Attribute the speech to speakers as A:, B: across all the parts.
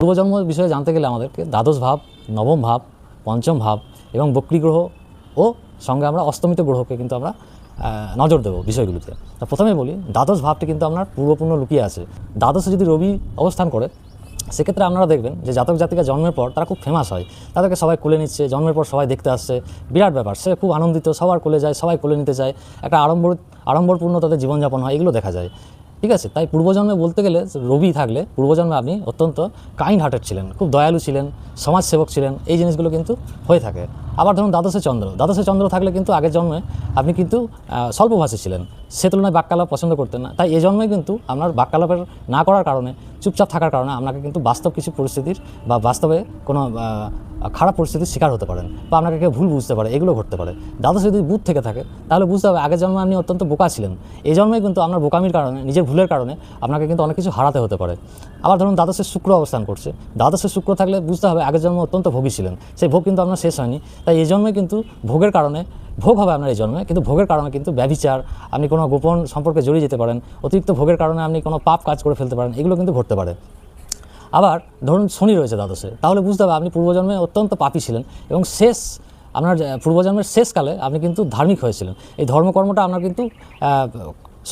A: পূর্বজন্ম বিষয়ে জানতে গেলে আমাদেরকে দ্বাদশ ভাব, নবম ভাব, পঞ্চম ভাব এবং বক্রী গ্রহ ও সঙ্গে আমরা অস্তমিত গ্রহকে কিন্তু আমরা নজর দেবো বিষয়গুলিতে। তা প্রথমে বলি, দ্বাদশ ভাবটি কিন্তু আপনার পূর্বপূর্ণ লুকিয়ে আছে। দ্বাদশে যদি রবি অবস্থান করে, সেক্ষেত্রে আপনারা দেখবেন যে জাতক জাতিকা জন্মের পর তারা খুব ফেমাস হয়, তাদেরকে সবাই কোলে নিচ্ছে, জন্মের পর সবাই দেখতে আসছে, বিরাট ব্যাপার, সে খুব আনন্দিত, সবার কোলে যায়, সবাই কোলে নিতে চায়, একটা আড়ম্বরপূর্ণ তাদের জীবনযাপন হয়, এগুলো দেখা যায়। ঠিক আছে, তাই পূর্বজন্মে বলতে গেলে রবি থাকলে পূর্বজন্মে আপনি অত্যন্ত কাইন্ড হার্টেড ছিলেন, খুব দয়ালু ছিলেন, সমাজসেবক ছিলেন, এই জিনিসগুলো কিন্তু হয়ে থাকে। আবার ধরুন দ্বাদশে চন্দ্র থাকলে কিন্তু আগের জন্মে আপনি কিন্তু স্বল্পভাষী ছিলেন, সে তুলনায় বাক্যালাপ পছন্দ করতেন না। তাই এই জন্মে কিন্তু আপনার বাক্যালাপের না করার কারণে, চুপচাপ থাকার কারণে আপনাকে কিন্তু বাস্তব কিছু পরিস্থিতির বা বাস্তবে কোনো খারাপ পরিস্থিতির শিকার হতে পারেন, বা আপনাকে কেউ ভুল বুঝতে পারে, এগুলো ঘটতে পারে। দ্বাদশে যদি বুধ থেকে থাকে তাহলে বুঝতে হবে আগের জন্মে আপনি অত্যন্ত বোকা ছিলেন, এই জন্মে কিন্তু আপনার বোকামির কারণে, নিজের ভুলের কারণে আপনাকে কিন্তু অনেক কিছু হারাতে হতে পারে। আবার ধরুন দ্বাদশে শুক্র অবস্থান করছে, দ্বাদশে শুক্র থাকলে বুঝতে হবে আগের জন্মে অত্যন্ত ভোগী ছিলেন, সেই ভোগ কিন্তু আপনার শেষ হয়নি। তাই এই জন্মে কিন্তু ভোগের কারণে, ভোগ হবে আপনার এই জন্মে, কিন্তু ভোগের কারণে কিন্তু ব্যভিচার, আপনি কোনো গোপন সম্পর্কে জড়িয়ে যেতে পারেন, অতিরিক্ত ভোগের কারণে আপনি কোনো পাপ কাজ করে ফেলতে পারেন, এগুলো কিন্তু ঘটতে পারে। আবার ধরুন শনি রয়েছে দ্বাদশে, তাহলে বুঝতে হবে আপনি পূর্বজন্মে অত্যন্ত পাপী ছিলেন এবং আপনার পূর্বজন্মের শেষকালে আপনি কিন্তু ধার্মিক হয়েছিলেন, এই ধর্মকর্মটা আপনার কিন্তু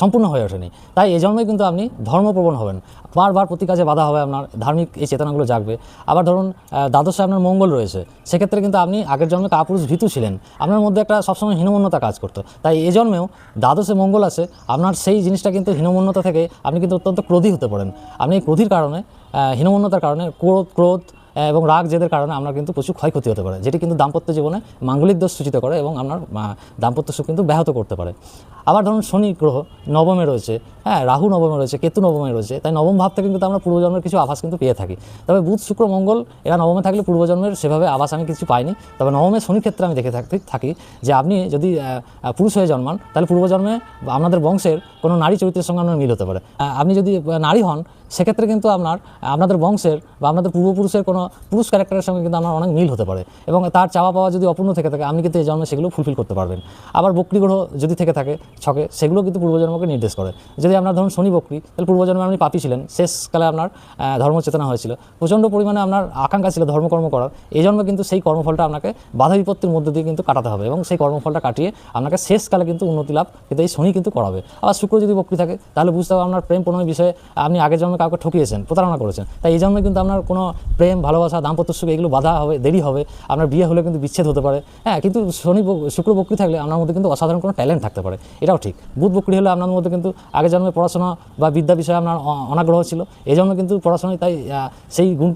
A: সম্পূর্ণ হয়ে ওঠেনি। তাই এই জন্মে কিন্তু আপনি ধর্মপ্রবণ হবেন, বারবার প্রতি কাজে বাধা হবে, আপনার ধার্মিক এই চেতনাগুলো জাগবে। আবার ধরুন দ্বাদশে আপনার মঙ্গল রয়েছে, সেক্ষেত্রে কিন্তু আপনি আগের জন্মে কাপুরুষ ভীতু ছিলেন, আপনার মধ্যে একটা সবসময় হীনমন্যতা কাজ করতো। তাই এই জন্মেও দ্বাদশে মঙ্গল আছে, আপনার সেই জিনিসটা কিন্তু হীনমন্যতা থেকে আপনি কিন্তু অত্যন্ত ক্রোধী হতে পারেন। আপনি এই ক্রোধীর কারণে, হীনমন্যতার কারণে, ক্রোধ এবং রাগ জেদের কারণে আপনার কিন্তু প্রচুর ক্ষয়ক্ষতি হতে পারে, যেটি কিন্তু দাম্পত্য জীবনে মাঙ্গলিক দোষ সূচিত করে এবং আপনার দাম্পত্য সুখ কিন্তু ব্যাহত করতে পারে। আবার ধরুন শনি গ্রহ নবমে রয়েছে, রাহু নবমে রয়েছে, কেতু নবমে রয়েছে, তাই নবম ভাব থেকে কিন্তু আমরা পূর্বজন্মের কিছু আভাস কিন্তু পেয়ে থাকি। তবে বুধ শুক্র মঙ্গল এরা নবমে থাকলে পূর্বজন্মের সেভাবে আভাস আমি কিছু পাইনি। তবে নবমে শনির ক্ষেত্রে আমি দেখে থাকি যে আপনি যদি পুরুষ হয়ে জন্মান, তাহলে পূর্বজন্মে আপনাদের বংশের কোনো নারী চরিত্রের সঙ্গে আপনার মিল হতে পারে। আপনি যদি নারী হন, সেক্ষেত্রে কিন্তু আপনাদের বংশের বা আপনাদের পূর্বপুরুষের কোনো পুরুষ ক্যারেক্টারের সঙ্গে কিন্তু আপনার অনেক মিল হতে পারে, এবং তার চাওয়া পাওয়া যদি অপূর্ণ থেকে থাকে, আপনি কিন্তু এই জন্মে সেগুলো ফুলফিল করতে পারবেন। আবার বক্রী গ্রহ যদি থেকে থাকে ছকে, সেগুলো কিন্তু পূর্বজন্মকে নির্দেশ করে। যদি আপনার ধরুন শনি বক্রী, তাহলে পূর্বজন্মে আপনি পাপী ছিলেন, শেষকালে আপনার ধর্মচেতনা হয়েছিল, প্রচণ্ড পরিমাণে আপনার আকাঙ্ক্ষা ছিল ধর্মকর্ম করার, এই জন্মে কিন্তু সেই কর্মফলটা আপনাকে বাধা বিপত্তির মধ্যে দিয়ে কিন্তু কাটাতে হবে, এবং সেই কর্মফলটা কাটিয়ে আপনাকে শেষকালে কিন্তু উন্নতি লাভ কিন্তু এই শনি কিন্তু করাবে। আবার শুক্র যদি বক্রী থাকে, তাহলে বুঝতে হবে আপনার প্রেম প্রণয় বিষয়ে আপনি আগের জন্মে কাউকে ঠকিয়েছেন, প্রতারণা করেছেন, তাই এই জন্মে কিন্তু আপনার কোনো প্রেম, ভালোবাসা, দাম্পত্য সুখ এগুলো বাধা হবে, দেরি হবে, আপনার বিয়ে হলে কিন্তু বিচ্ছেদ হতে পারে। কিন্তু শুক্র বক্রী থাকলে আপনার মধ্যে কিন্তু অসাধারণ কোনো ট্যালেন্ট থাকতে পারে, এটাও ঠিক। বুধ বক্রী হলে আপনার মধ্যে কিন্তু আগের জন্মে পড়াশোনা বা বিদ্যা বিষয়ে আপনার অনাগ্রহ ছিল, এই জন্য কিন্তু পড়াশোনায় তাই সেই গুণটি